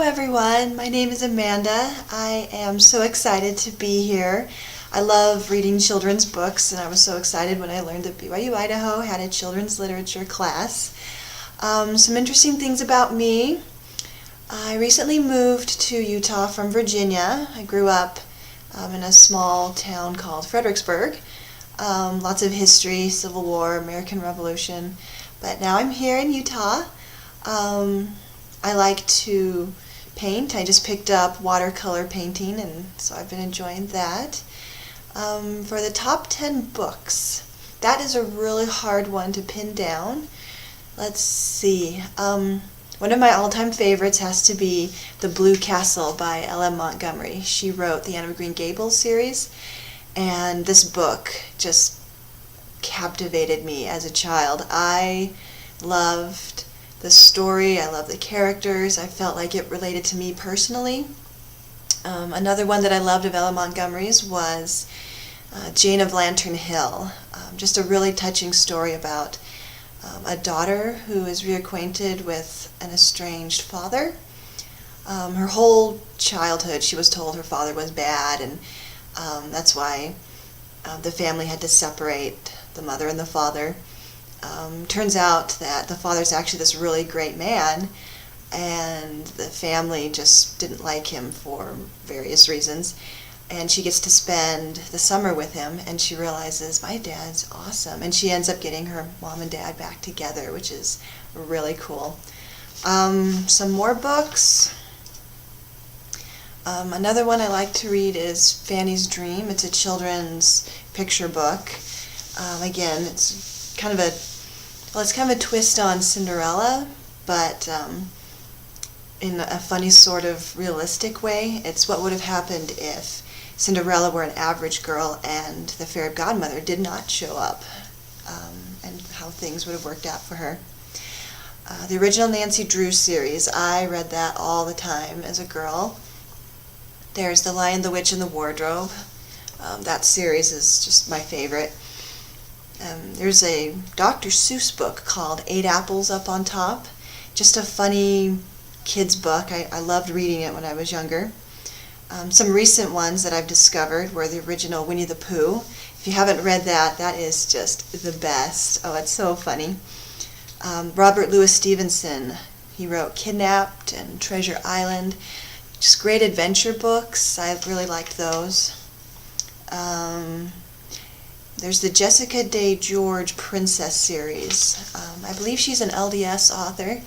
everyone, my name is Amanda. I am so excited to be here. I love reading children's books, and I was so excited when I learned that BYU Idaho had a children's literature class. Some interesting things about me. I recently moved to Utah from Virginia. I grew up in a small town called Fredericksburg. Lots of history, Civil War, American Revolution. But now I'm here in Utah. I like to paint. I just picked up watercolor painting, and so I've been enjoying that. For the top 10 books, that is a really hard one to pin down. Let's see. One of my all-time favorites has to be The Blue Castle by L.M. Montgomery. She wrote the Anne of Green Gables series, and this book just captivated me as a child. I loved the story, I love the characters, I felt like it related to me personally. Another one that I loved of Ella Montgomery's was Jane of Lantern Hill. Just a really touching story about a daughter who is reacquainted with an estranged father. Her whole childhood she was told her father was bad, and that's why the family had to separate, the mother and the father. Turns out that the father's actually this really great man, and the family just didn't like him for various reasons, and she gets to spend the summer with him, and she realizes, my dad's awesome, and she ends up getting her mom and dad back together, which is really cool. Some more books. Another one I like to read is Fanny's Dream. It's a children's picture book. Again, it's kind of a twist on Cinderella, but in a funny sort of realistic way. It's what would have happened if Cinderella were an average girl and the fairy godmother did not show up, and how things would have worked out for her. The original Nancy Drew series, I read that all the time as a girl. There's The Lion, the Witch, and the Wardrobe. That series is just my favorite. There's a Dr. Seuss book called 8 Apples Up on Top. Just a funny kid's book. I loved reading it when I was younger. Some recent ones that I've discovered were the original Winnie the Pooh. If you haven't read that, that is just the best. Oh, it's so funny. Robert Louis Stevenson, he wrote Kidnapped and Treasure Island. Just great adventure books. I really liked those. There's the Jessica Day George Princess series. I believe she's an LDS author,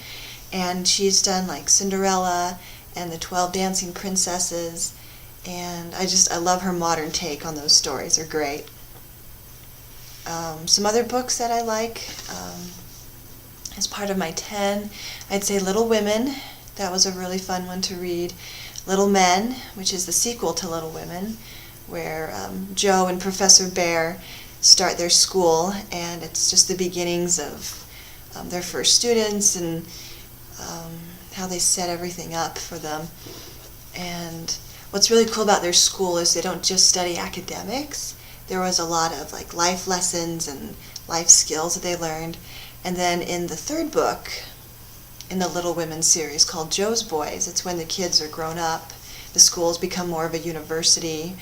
and she's done like Cinderella and the 12 Dancing Princesses, and I love her modern take on those stories. They're great. Some other books that I like as part of my 10, I'd say Little Women. That was a really fun one to read. Little Men, which is the sequel to Little Women, where Joe and Professor Bear start their school, and it's just the beginnings of their first students and how they set everything up for them. And what's really cool about their school is they don't just study academics. There was a lot of like life lessons and life skills that they learned. And then in the third book in the Little Women series called Joe's Boys, it's when the kids are grown up, the schools become more of a university,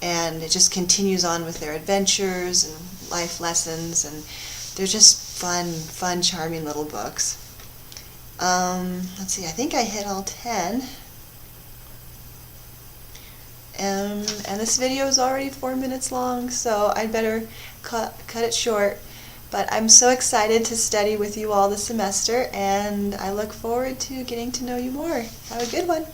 and it just continues on with their adventures and life lessons, and they're just fun, charming little books. Let's see, I think I hit all 10. And this video is already 4 minutes long, so I'd better cut it short. But I'm so excited to study with you all this semester, and I look forward to getting to know you more. Have a good one.